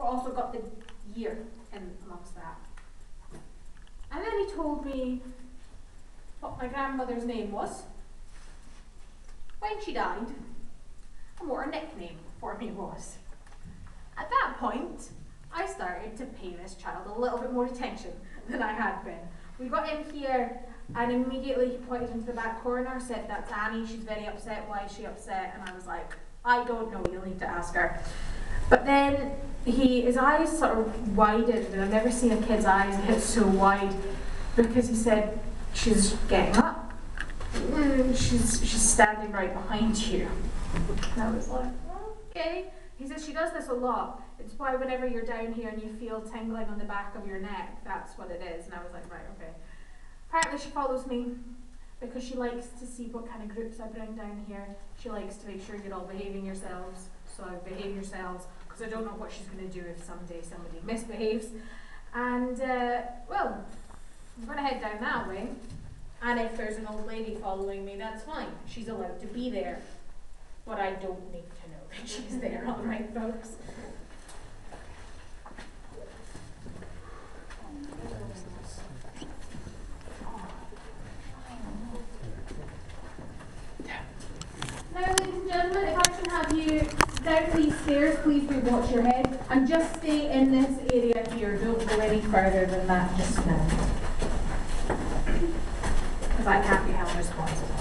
but also got the year in amongst that. And then he told me what my grandmother's name was, when she died, and what her nickname for me was. At that point, I started to pay this child a little bit more attention than I had been. We got in here, and immediately he pointed into the back corner, said, "That's Annie, she's very upset. Why is she upset?" And I was like, "I don't know, you'll need to ask her." But then his eyes sort of widened, and I've never seen a kid's eyes get so wide, because he said, "She's getting up. She's standing right behind you." And I was like, "Okay." He says she does this a lot. It's why whenever you're down here and you feel tingling on the back of your neck, that's what it is. And I was like, right, okay. Apparently she follows me because she likes to see what kind of groups I bring down here. She likes to make sure you're all behaving yourselves. So behave yourselves, because I don't know what she's going to do if someday somebody misbehaves. And, well, I'm going to head down that way. And if there's an old lady following me, that's fine. She's allowed to be there. But I don't need to know that she's there, all right, folks? Now, ladies and gentlemen, if I can have you down these stairs, please do watch your head, and just stay in this area here. Don't go any further than that just now, because I can't be held responsible.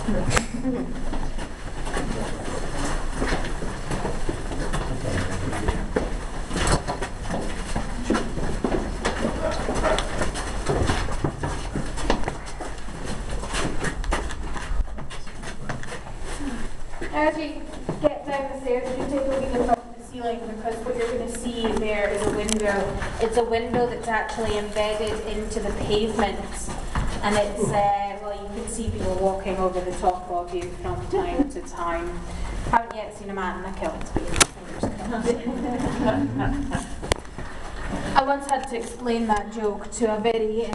As you get down the stairs, you take a wee look up at the ceiling, because what you're going to see there is a window. It's a window that's actually embedded into the pavement, and it's, well, you can see people walking over the top of you from time to time. Haven't yet seen a man in a kilt, but I once had to explain that joke to a very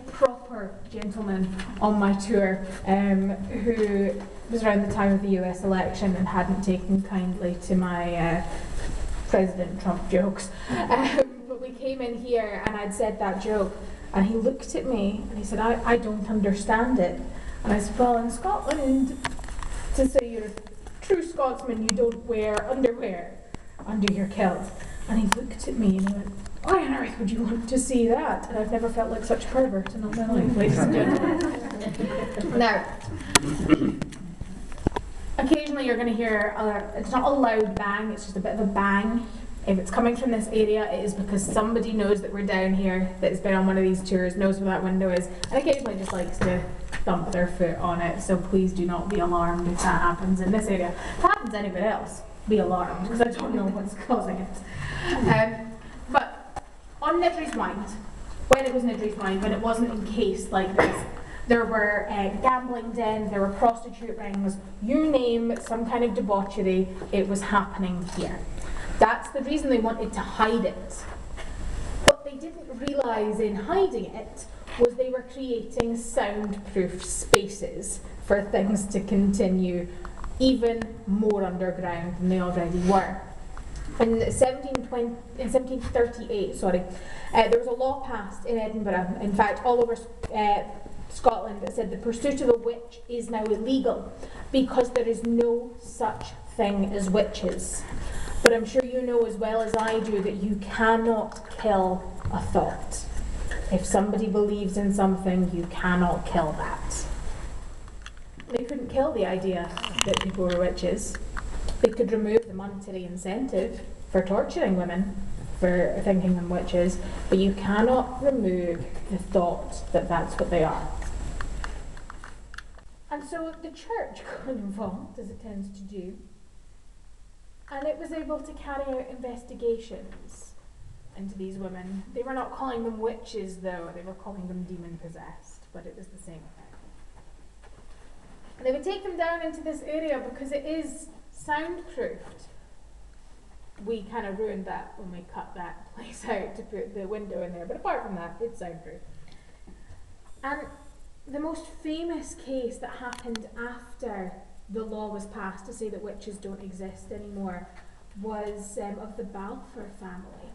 proper gentleman on my tour, who was around the time of the US election and hadn't taken kindly to my President Trump jokes. But we came in here and I'd said that joke, and he looked at me and he said, I don't understand it. And I said, well, in Scotland, to say you're a true Scotsman, you don't wear underwear under your kilt. And he looked at me and he went, why on earth would you want to see that? And I've never felt like such a pervert in all my life, ladies and gentlemen. Now, occasionally you're going to hear, it's not a loud bang, it's just a bit of a bang. If it's coming from this area, it is because somebody knows that we're down here, that's been on one of these tours, knows where that window is, and occasionally just likes to thump their foot on it, so please do not be alarmed if that happens in this area. If it happens anywhere else, be alarmed, because I don't know what's causing it. But on Nidri's Wind, when it was Nidri's Wind, when it wasn't encased like this, there were gambling dens, there were prostitute rings, you name some kind of debauchery, it was happening here. That's the reason they wanted to hide it. What they didn't realise in hiding it was they were creating soundproof spaces for things to continue even more underground than they already were. In 1738, there was a law passed in Edinburgh, in fact all over Scotland, that said the pursuit of a witch is now illegal because there is no such thing as witches. But I'm sure you know as well as I do that you cannot kill a thought. If somebody believes in something, you cannot kill that. They couldn't kill the idea that people were witches. They could remove the monetary incentive for torturing women for thinking them witches, but you cannot remove the thought that that's what they are. And so the church got involved, as it tends to do, and it was able to carry out investigations into these women. They were not calling them witches, though, they were calling them demon-possessed, but it was the same thing. And they would take them down into this area because it is soundproofed. We kind of ruined that when we cut that place out to put the window in there, but apart from that, it's soundproof. And the most famous case that happened after the law was passed to say that witches don't exist anymore was of the Balfour family.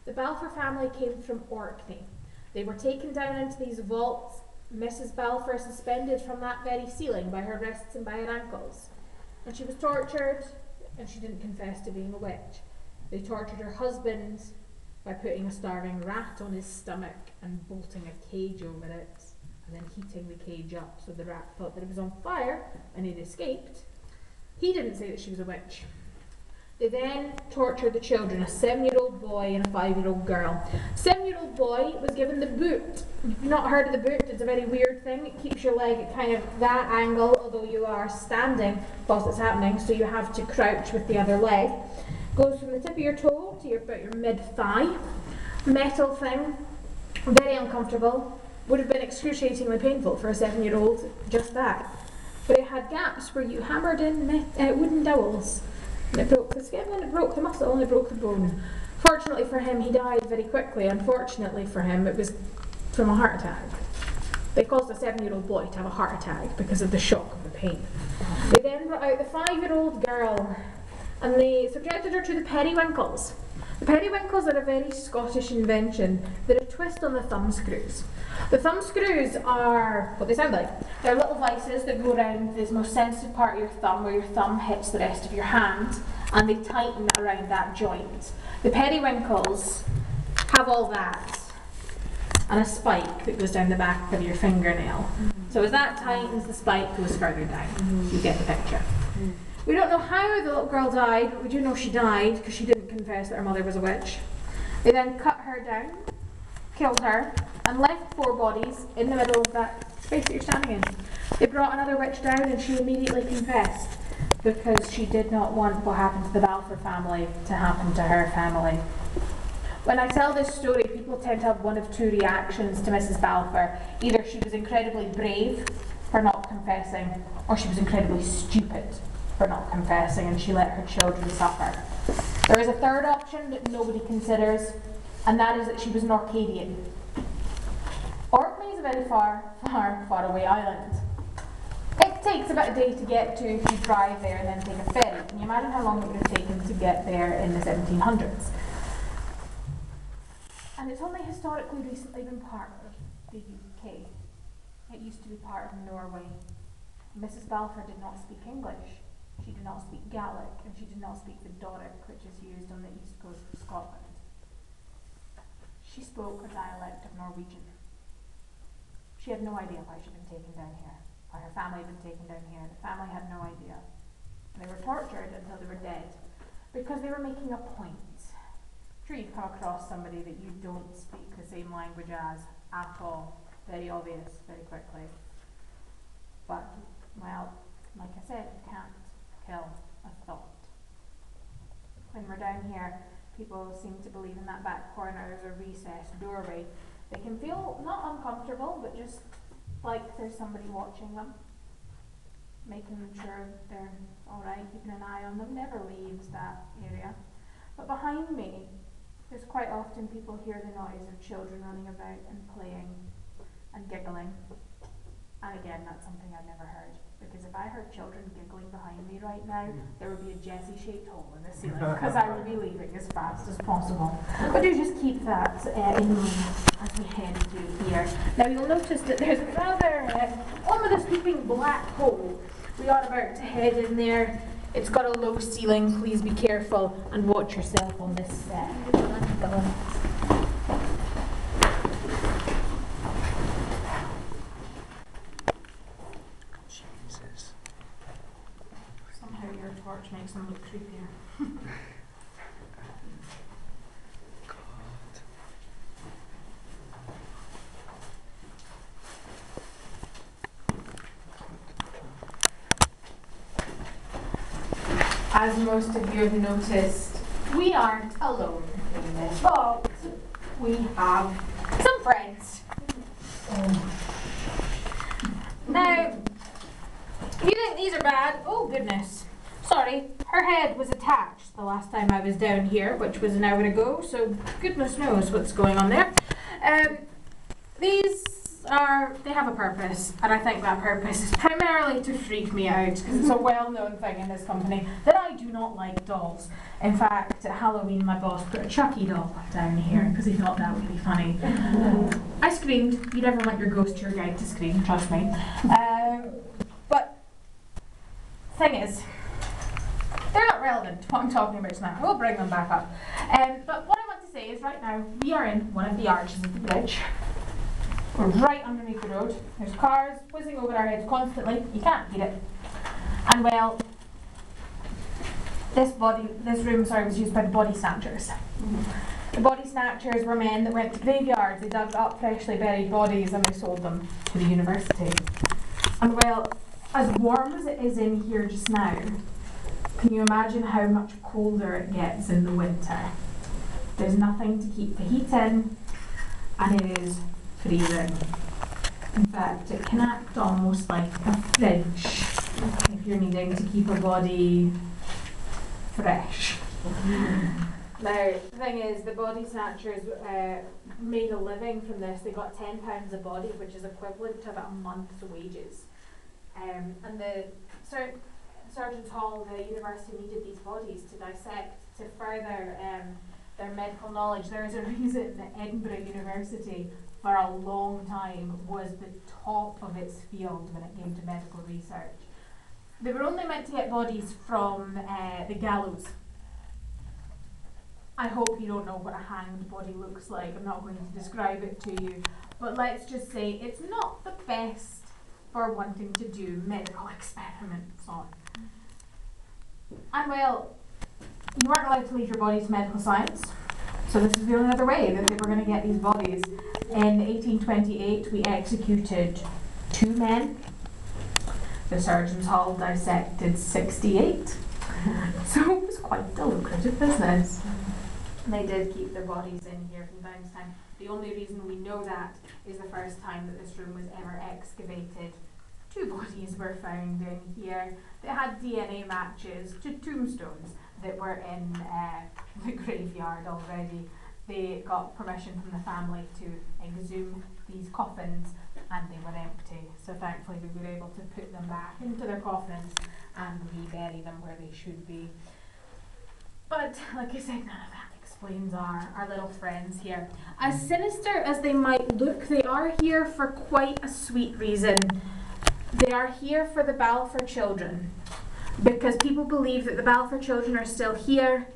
The Balfour family came from Orkney. They were taken down into these vaults, Mrs. Balfour suspended from that very ceiling by her wrists and by her ankles. And she was tortured, and she didn't confess to being a witch. They tortured her husband by putting a starving rat on his stomach and bolting a cage over it, and then heating the cage up so the rat thought that it was on fire and it escaped. He didn't say that she was a witch. They then tortured the children, a 7-year-old boy and a 5-year-old girl. 7-year-old boy was given the boot. If you've not heard of the boot, it's a very weird thing. It keeps your leg at kind of that angle, although you are standing whilst it's happening, so you have to crouch with the other leg. Goes from the tip of your toe to about your mid-thigh. Metal thing, very uncomfortable. Would have been excruciatingly painful for a 7-year-old, just that. But it had gaps where you hammered in wooden dowels. And it broke the skin, and it broke the muscle, and it broke the bone. Fortunately for him, he died very quickly. Unfortunately for him, it was from a heart attack. They caused a 7-year-old boy to have a heart attack because of the shock of the pain. They then brought out the 5-year-old girl, and they subjected her to the periwinkles. The periwinkles are a very Scottish invention. They're a twist on the thumb screws. The thumb screws are what they sound like. They're little vices that go around this most sensitive part of your thumb, where your thumb hits the rest of your hand, and they tighten around that joint. The periwinkles have all that, and a spike that goes down the back of your fingernail. So as that tightens, the spike goes further down. You get the picture. We don't know how the little girl died, but we do know she died because she didn't confess that her mother was a witch. They then cut her down, killed her, and left 4 bodies in the middle of that space that you're standing in. They brought another witch down, and she immediately confessed because she did not want what happened to the Balfour family to happen to her family. When I tell this story, people tend to have one of 2 reactions to Mrs. Balfour. Either she was incredibly brave for not confessing, or she was incredibly stupid for not confessing, and she let her children suffer. There is a third option that nobody considers, and that is that she was an Orcadian. Orkney is a very far away island. It takes about a day to get to if you drive there and then take a ferry. Can you imagine how long it would have taken to get there in the 1700s? And it's only historically recently been part of the UK. It used to be part of Norway. Mrs. Balfour did not speak English. She did not speak Gaelic, and she did not speak the Doric, which is used on the east coast of Scotland. She spoke a dialect of Norwegian. She had no idea why she'd been taken down here, why her family had been taken down here. The family had no idea. And they were tortured until they were dead, because they were making a point. I'm sure you've come across somebody that you don't speak the same language as at all. Very obvious, very quickly. But, well, like I said, you can't kill a thought. When we're down here, people seem to believe in that back corner there's a recessed doorway. They can feel not uncomfortable, but just like there's somebody watching them, making sure they're alright, keeping an eye on them, never leaves that area. But behind me, there's quite often people hear the noise of children running about and playing and giggling. And again, that's something I've never heard. Because if I heard children giggling behind me right now, there would be a Jessie-shaped hole in the ceiling, because I would be leaving as fast as possible. But do just keep that in mind as we head through here. Now you'll notice that there's a rather ominous-looking black hole. We are about to head in there. It's got a low ceiling. Please be careful and watch yourself on this set. Torch makes them look creepier. As most of you have noticed, we aren't alone in this vault. We have some friends. Now, if you think these are bad, oh goodness. Sorry, her head was attached the last time I was down here, which was an hour ago, so goodness knows what's going on there. These they have a purpose, and I think that purpose is primarily to freak me out, because it's a well-known thing in this company that I do not like dolls. In fact, at Halloween my boss put a Chucky doll down here because he thought that would be funny. I screamed. You never want your ghost tour guide to scream, trust me. But thing is, they're not relevant to what I'm talking about tonight. I will bring them back up. But what I want to say is right now we are in one of the arches of the bridge. We're right underneath the road. There's cars whizzing over our heads constantly. You can't beat it. And well, this room was used by the body snatchers. The body snatchers were men that went to graveyards, they dug up freshly buried bodies and they sold them to the university. And well, as warm as it is in here just now, can you imagine how much colder it gets in the winter? There's nothing to keep the heat in, and it is freezing. In fact, it can act almost like a fridge if you're needing to keep a body fresh. Now, the thing is, the body snatchers made a living from this. They got £10 a body, which is equivalent to about a month's wages. And the Surgeons Hall, the university, needed these bodies to dissect, to further their medical knowledge. There is a reason that Edinburgh University, for a long time, was the top of its field when it came to medical research. They were only meant to get bodies from the gallows. I hope you don't know what a hanged body looks like. I'm not going to describe it to you, but let's just say it's not the best for wanting to do medical experiments on. And well, you weren't allowed to leave your body to medical science, so this is the only other way that they were going to get these bodies. In 1828, we executed 2 men. The Surgeons Hall dissected 68. So it was quite a lucrative business. And they did keep their bodies in here from time to time. The only reason we know that is the first time that this room was ever excavated. 2 bodies were found in here that had DNA matches to tombstones that were in the graveyard already. They got permission from the family to exhume these coffins, and they were empty. So thankfully we were able to put them back into their coffins and rebury them where they should be. But like I said, none of that explains our little friends here. As sinister as they might look, they are here for quite a sweet reason. They are here for the Balfour children, because people believe that the Balfour children are still here.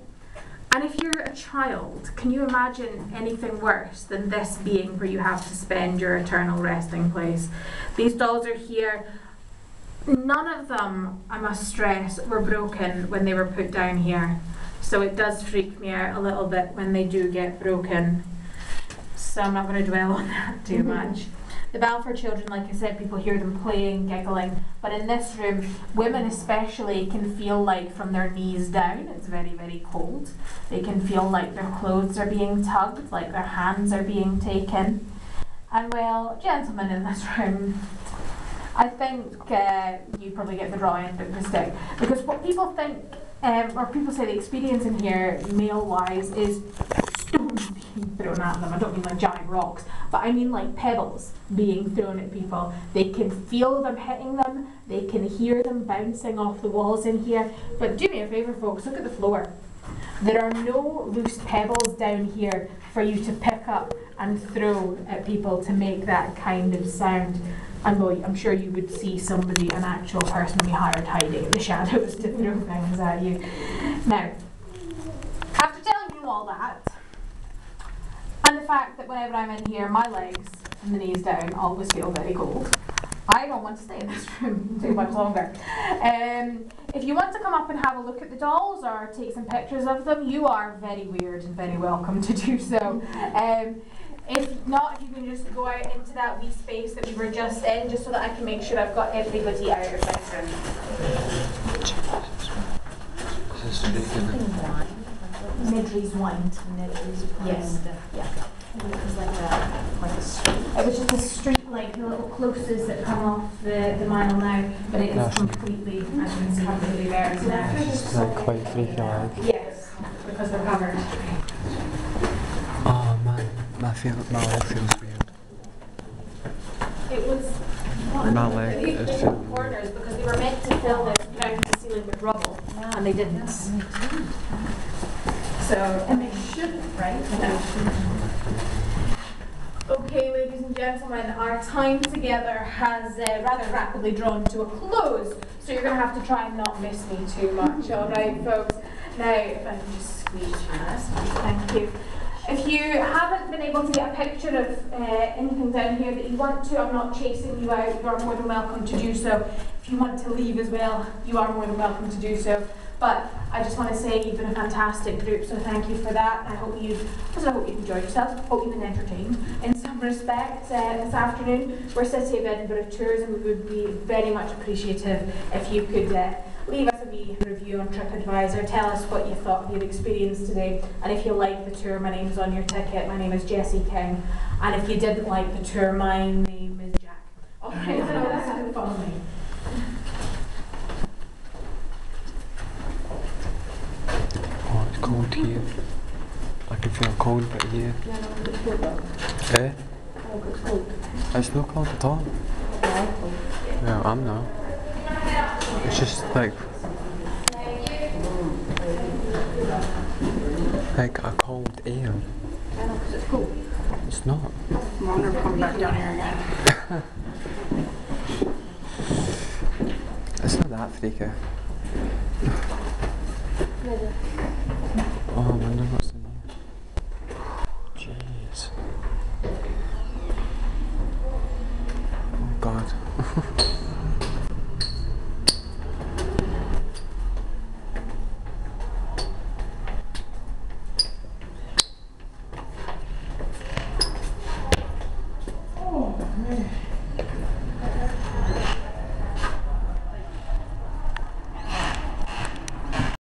And if you're a child, can you imagine anything worse than this being where you have to spend your eternal resting place? These dolls are here. None of them, I must stress, were broken when they were put down here. So it does freak me out a little bit when they do get broken. So I'm not going to dwell on that too much. The Balfour children, like I said, people hear them playing, giggling, but in this room, women especially can feel like from their knees down, it's very, very cold. They can feel like their clothes are being tugged, like their hands are being taken. And well, gentlemen in this room, I think you probably get the raw end of the stick, because what people think, or people say the experience in here, male-wise, is stones being thrown at them. I don't mean like giant rocks, but I mean like pebbles being thrown at people. They can feel them hitting them, they can hear them bouncing off the walls in here. But do me a favour, folks, look at the floor. There are no loose pebbles down here for you to pick up and throw at people to make that kind of sound. And well, I'm sure you would see somebody, an actual person we hired, hiding in the shadows to throw things at you. Now, after telling you all that, and the fact that whenever I'm in here, my legs from the knees down always feel very cold, I don't want to stay in this room too much longer. If you want to come up and have a look at the dolls or take some pictures of them, you are very weird and very welcome to do so. If not, if you can just go out into that wee space that we were just in, just so that I can make sure I've got everybody out of this room. Nedry's wine. Yes. Yeah. It was like a street. It was just a street, like the little closes that come off the mile now, but it is completely, as you can see, completely bare now. It's just like quite free for like. Yes, because they're covered. Oh man, my leg feels weird. it was My leg is feeling weird. corners because they were meant to fill the ground to the ceiling with rubble, and they didn't. So, and they shouldn't, right? No. Okay, ladies and gentlemen, our time together has rather rapidly drawn to a close, so you're going to have to try and not miss me too much, all right, folks? Now, if I can just squeeze you this, thank you. If you haven't been able to get a picture of anything down here that you want to, I'm not chasing you out, you are more than welcome to do so. If you want to leave as well, you are more than welcome to do so. But I just want to say you've been a fantastic group, so thank you for that. I hope you've enjoyed yourselves. I hope you've been entertained in some respect this afternoon. We're City of Edinburgh Tours, and we would be very much appreciative if you could leave us a wee review on TripAdvisor. Tell us what you thought of your experience today, and if you like the tour, my name's on your ticket. My name is Jessie King, and if you didn't like the tour, my name is Jack. All right, so that's good fun. Oh, it's cold here. I can feel cold but here. Yeah, no, it's cold though. Eh? Oh, it's cold. It's not cold at all. No, I'm not. It's just like a cold air. I know, because it's cold. It's not. I'm gonna come back down here again. It's not that freaky. Maybe.